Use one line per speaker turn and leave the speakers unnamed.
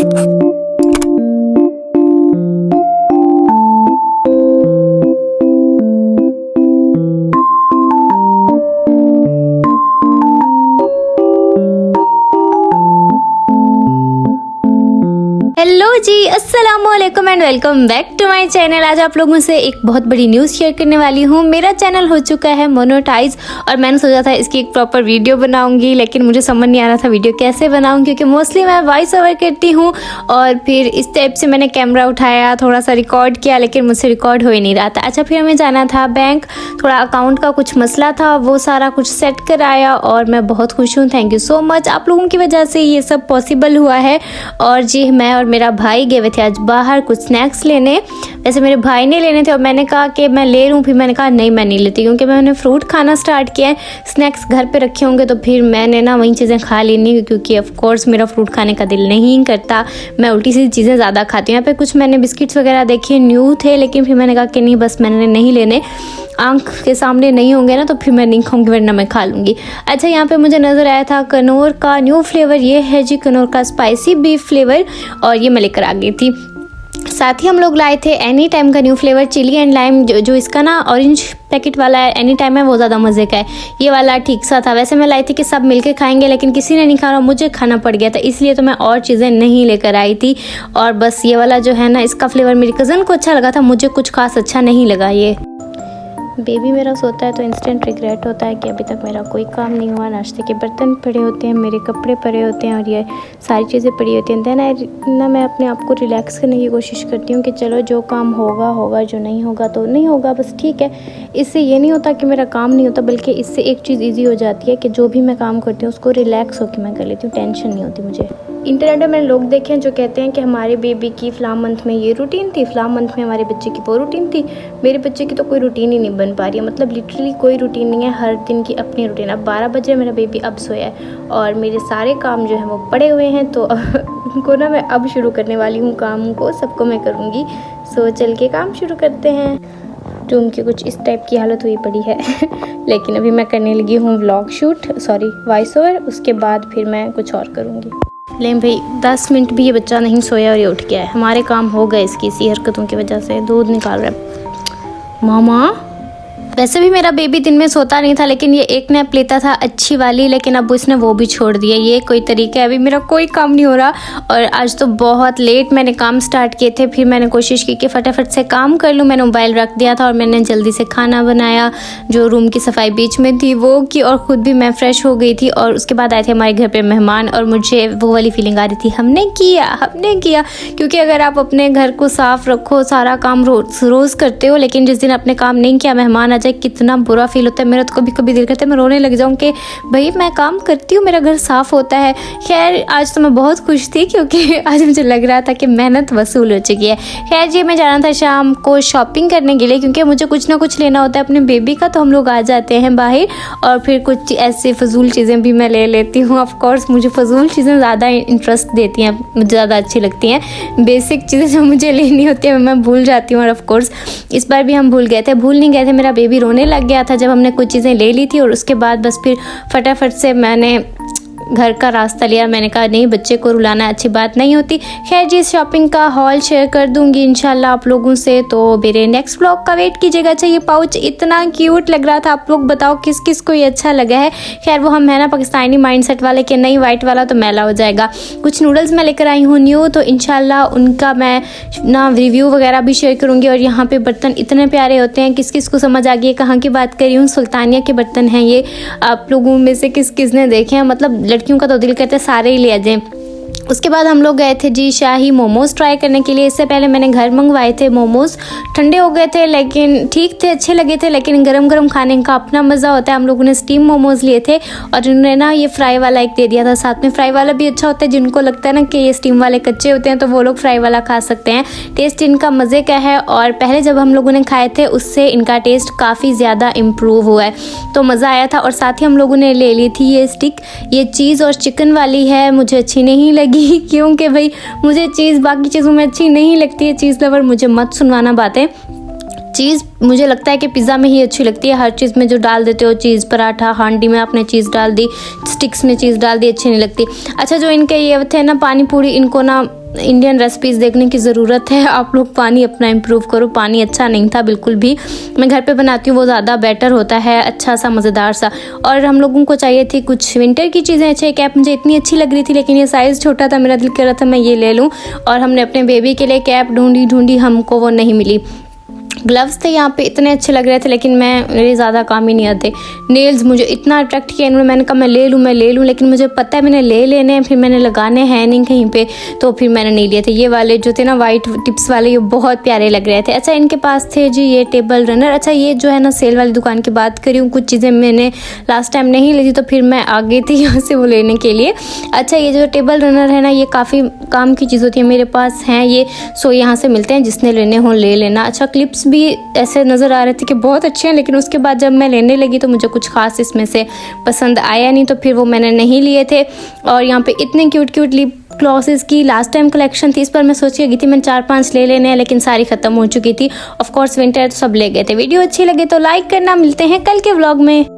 Hello ji, अस्सलामुअलैकुम and welcome back to my channel. आज आप लोगों से एक बहुत बड़ी न्यूज़ शेयर करने वाली हूँ। मेरा चैनल हो चुका है मोनेटाइज और मैंने सोचा था इसकी एक प्रॉपर वीडियो बनाऊंगी, लेकिन मुझे समझ नहीं आ रहा था वीडियो कैसे बनाऊं, क्योंकि मोस्टली मैं वॉइस ओवर करती हूँ और फिर इस टाइप से मैंने कैमरा उठाया, थोड़ा सा रिकॉर्ड किया, लेकिन मुझसे रिकॉर्ड हो ही नहीं रहा था। अच्छा, फिर हमें जाना था बैंक, थोड़ा अकाउंट का कुछ मसला था, वो सारा कुछ सेट कराया और मैं बहुत खुश हूँ। थैंक यू सो मच, आप लोगों की वजह से ये सब पॉसिबल हुआ है। और जी, मैं और मेरा भाई गए हुए थे आज बाहर कुछ स्नैक्स लेने। वैसे मेरे भाई ने लेने थे और मैंने कहा कि मैं ले लूँ, फिर मैंने कहा नहीं मैं नहीं लेती, क्योंकि मैंने फ्रूट खाना स्टार्ट किया है। स्नैक्स घर पे रखे होंगे तो फिर मैंने ना वही चीज़ें खा लेनी, क्योंकि ऑफ कोर्स मेरा फ्रूट खाने का दिल नहीं करता, मैं उल्टी सी चीज़ें ज़्यादा खाती हूँ। यहाँ पे कुछ मैंने बिस्किट्स वगैरह देखे, न्यू थे, लेकिन फिर मैंने कहा कि नहीं, बस मैंने नहीं लेने, आंख के सामने नहीं होंगे ना तो फिर मैं नहीं खाऊंगी, वरना मैं खा लूँगी। अच्छा, यहाँ पे मुझे नज़र आया था कनौर का न्यू फ्लेवर, ये है जी कनौर का स्पाइसी बीफ फ्लेवर, और ये मैं लेकर आ गई थी। साथ ही हम लोग लाए थे एनी टाइम का new flavour chilli and lime, जो इसका ना ऑरेंज पैकेट वाला है, एनी टाइम है, वो ज़्यादा मज़े का है। ये वाला ठीक सा था। वैसे मैं लाई थी कि सब मिलके खाएंगे, लेकिन किसी ने नहीं खाना, मुझे खाना पड़ गया था, इसलिए तो मैं और चीज़ें नहीं लेकर आई थी। और बस ये वाला जो है ना, इसका फ्लेवर मेरी कज़न को अच्छा लगा था, मुझे कुछ खास अच्छा नहीं लगा। ये बेबी मेरा सोता है तो इंस्टेंट रिग्रेट होता है कि अभी तक मेरा कोई काम नहीं हुआ। नाश्ते के बर्तन पड़े होते हैं, मेरे कपड़े पड़े होते हैं और ये सारी चीज़ें पड़ी होती हैं। देन मैं अपने आप को रिलैक्स करने की कोशिश करती हूँ कि चलो जो काम होगा होगा, जो नहीं होगा तो नहीं होगा, बस ठीक है। इससे ये नहीं होता कि मेरा काम नहीं होता, बल्कि इससे एक चीज़ ईजी हो जाती है कि जो भी मैं काम करती हूँ उसको रिलैक्स होकर मैं कर लेती हूँ, टेंशन नहीं होती मुझे। इंटरनेट में मैंने लोग देखे हैं जो कहते हैं कि हमारे बेबी की फ़लाँ मंथ में ये रूटीन थी, फ़लाँ मंथ में हमारे बच्चे की वो रूटीन थी। मेरे बच्चे की तो कोई रूटीन ही नहीं बन पा रही है, मतलब लिटरली कोई रूटीन नहीं है, हर दिन की अपनी रूटीन। अब 12 बजे मेरा बेबी अब सोया है और मेरे सारे काम जो है वो पड़े हुए हैं, तो उनको ना मैं अब शुरू करने वाली हूँ, काम को सबको मैं करूँगी। सो चल के काम शुरू करते हैं। रूम की कुछ इस टाइप की हालत हुई पड़ी है लेकिन अभी मैं करने लगी हूँ व्लॉग शूट, वॉइस ओवर, उसके बाद फिर मैं कुछ और करूँगी। लेकिन भाई 10 मिनट भी ये बच्चा नहीं सोया और ये उठ गया है। हमारे काम हो गए इसकी इसी हरकतों की वजह से। दूध निकाल रहा है मामा। वैसे भी मेरा बेबी दिन में सोता नहीं था, लेकिन ये एक नैप लेता था अच्छी वाली, लेकिन अब उसने वो भी छोड़ दिया। ये कोई तरीका है? अभी मेरा कोई काम नहीं हो रहा और आज तो बहुत लेट मैंने काम स्टार्ट किए थे। फिर मैंने कोशिश की कि फटाफट से काम कर लूँ। मैंने मोबाइल रख दिया था और मैंने जल्दी से खाना बनाया, जो रूम की सफाई बीच में थी वो की, और ख़ुद भी मैं फ्रेश हो गई थी। और उसके बाद आए थे हमारे घर पर मेहमान और मुझे वो वाली फीलिंग आ रही थी हमने किया। क्योंकि अगर आप अपने घर को साफ़ रखो, सारा काम रोज़ करते हो, लेकिन जिस दिन अपने काम नहीं किया, मेहमान आ जाए, कितना बुरा फील होता है। मेरा तो कभी कभी दिल करता है मैं रोने लग जाऊं कि भाई मैं काम करती हूँ, मेरा घर साफ़ होता है। खैर आज तो मैं बहुत खुश थी, क्योंकि आज मुझे लग रहा था कि मेहनत वसूल हो चुकी है। खैर जी, मैं जाना था शाम को शॉपिंग करने के लिए, क्योंकि मुझे कुछ ना कुछ लेना होता है अपने बेबी का, तो हम लोग आ जाते हैं बाहर और फिर कुछ ऐसे फजूल चीज़ें भी मैं ले लेती हूँ। ऑफकोर्स मुझे फजूल चीज़ें ज़्यादा इंटरेस्ट देती हैं, मुझे ज़्यादा अच्छी लगती हैं। बेसिक चीज़ें जो मुझे लेनी होती है मैं भूल जाती हूँ, और ऑफकोर्स इस बार भी हम भूल नहीं गए थे। मेरा बेबी रोने लग गया था जब हमने कुछ चीज़ें ले ली थी, और उसके बाद बस फिर फटाफट से मैंने घर का रास्ता लिया। मैंने कहा नहीं, बच्चे को रुलाना अच्छी बात नहीं होती। खैर जी, शॉपिंग का हॉल शेयर कर दूंगी इंशाल्लाह आप लोगों से, तो मेरे नेक्स्ट ब्लॉग का वेट कीजिएगा। अच्छा, ये पाउच इतना क्यूट लग रहा था, आप लोग बताओ किस किस को ये अच्छा लगा है। खैर वो हम है ना पाकिस्तानी माइंडसेट वाले कि नहीं वाइट वाला तो मैला हो जाएगा। कुछ नूडल्स मैं लेकर आई हूँ न्यू, तो इंशाल्लाह उनका मैं ना रिव्यू वगैरह भी शेयर करूँगी। और यहाँ पे बर्तन इतने प्यारे होते हैं, किस किस को समझ आ गई है कहाँ की बात कर रही हूँ। सुल्तानिया के बर्तन हैं ये। आप लोगों में से किस किस ने देखे हैं? मतलब लड़कियों का तो दिल करता है सारे ही ले आ जाएं। उसके बाद हम लोग गए थे जी शाही मोमोज़ ट्राई करने के लिए। इससे पहले मैंने घर मंगवाए थे मोमोज़, ठंडे हो गए थे लेकिन ठीक थे, अच्छे लगे थे, लेकिन गरम गरम खाने का अपना मज़ा होता है। हम लोगों ने स्टीम मोमोज़ लिए थे और उन्होंने ना ये फ्राई वाला एक दे दिया था साथ में। फ्राई वाला भी अच्छा होता है, जिनको लगता है ना कि ये स्टीम वाले कच्चे होते हैं तो वो लोग फ्राई वाला खा सकते हैं। टेस्ट इनका मज़े का है और पहले जब हम लोगों ने खाए थे उससे इनका टेस्ट काफ़ी ज़्यादा इम्प्रूव हुआ है, तो मज़ा आया था। और साथ ही हम लोगों ने ले ली थी ये स्टिक, ये चीज़ और चिकन वाली है, मुझे अच्छी नहीं लगी क्योंकि भाई मुझे चीज़ बाकी चीज़ों में अच्छी नहीं लगती है। चीज़ लवर मुझे मत सुनवाना बातें। चीज़ मुझे लगता है कि पिज़्ज़ा में ही अच्छी लगती है। हर चीज़ में जो डाल देते हो, चीज़ पराठा, हांडी में आपने चीज़ डाल दी, स्टिक्स में चीज़ डाल दी, अच्छी नहीं लगती। अच्छा, जो इनके ये थे ना पानी पूरी, इनको ना इंडियन रेसिपीज़ देखने की ज़रूरत है। आप लोग पानी अपना इम्प्रूव करो। पानी अच्छा नहीं था बिल्कुल भी। मैं घर पे बनाती हूँ, वो ज़्यादा बेटर होता है, अच्छा सा मज़ेदार सा। और हम लोगों को चाहिए थी कुछ विंटर की चीज़ें। अच्छी कैप मुझे इतनी अच्छी लग रही थी, लेकिन ये साइज़ छोटा था, मेरा दिल कर रहा था मैं ये ले लूँ। और हमने अपने बेबी के लिए कैप ढूंढी, हमको वो नहीं मिली। ग्लव्स थे यहाँ पे, इतने अच्छे लग रहे थे, लेकिन मेरे ज़्यादा काम ही नहीं आते। नेल्स मुझे इतना अट्रैक्ट किया इन्होंने, मैंने कहा मैं ले लूँ, लेकिन मुझे पता है मैंने ले लेने हैं, फिर मैंने लगाने हैं नहीं कहीं पे, तो फिर मैंने नहीं लिए थे। ये वाले जो थे ना वाइट टिप्स वाले, ये बहुत प्यारे लग रहे थे। अच्छा, इनके पास थे जी ये टेबल रनर। अच्छा, ये जो है ना सेल वाली दुकान की बात करी हूँ, कुछ चीज़ें मैंने लास्ट टाइम नहीं ली थी, तो फिर मैं आ गई थी यहाँ से वो लेने के लिए। अच्छा, ये जो टेबल रनर है ना, ये काफ़ी काम की चीज़ होती है, मेरे पास हैं ये, सो यहाँ से मिलते हैं, जिसने लेने हों ले लेना। अच्छा, क्लिप्स भी ऐसे नज़र आ रहे थे कि बहुत अच्छे हैं, लेकिन उसके बाद जब मैं लेने लगी तो मुझे कुछ खास इसमें से पसंद आया नहीं, तो फिर वो मैंने नहीं लिए थे। और यहाँ पे इतने क्यूट लिप ग्लॉसेस की लास्ट टाइम कलेक्शन थी, इस पर मैं सोच के गई थी मैंने 4-5 ले लेने हैं, लेकिन सारी ख़त्म हो चुकी थी। ऑफ कोर्स विंटर तो सब ले गए थे। वीडियो अच्छी लगे तो लाइक करना। मिलते हैं कल के व्लॉग में।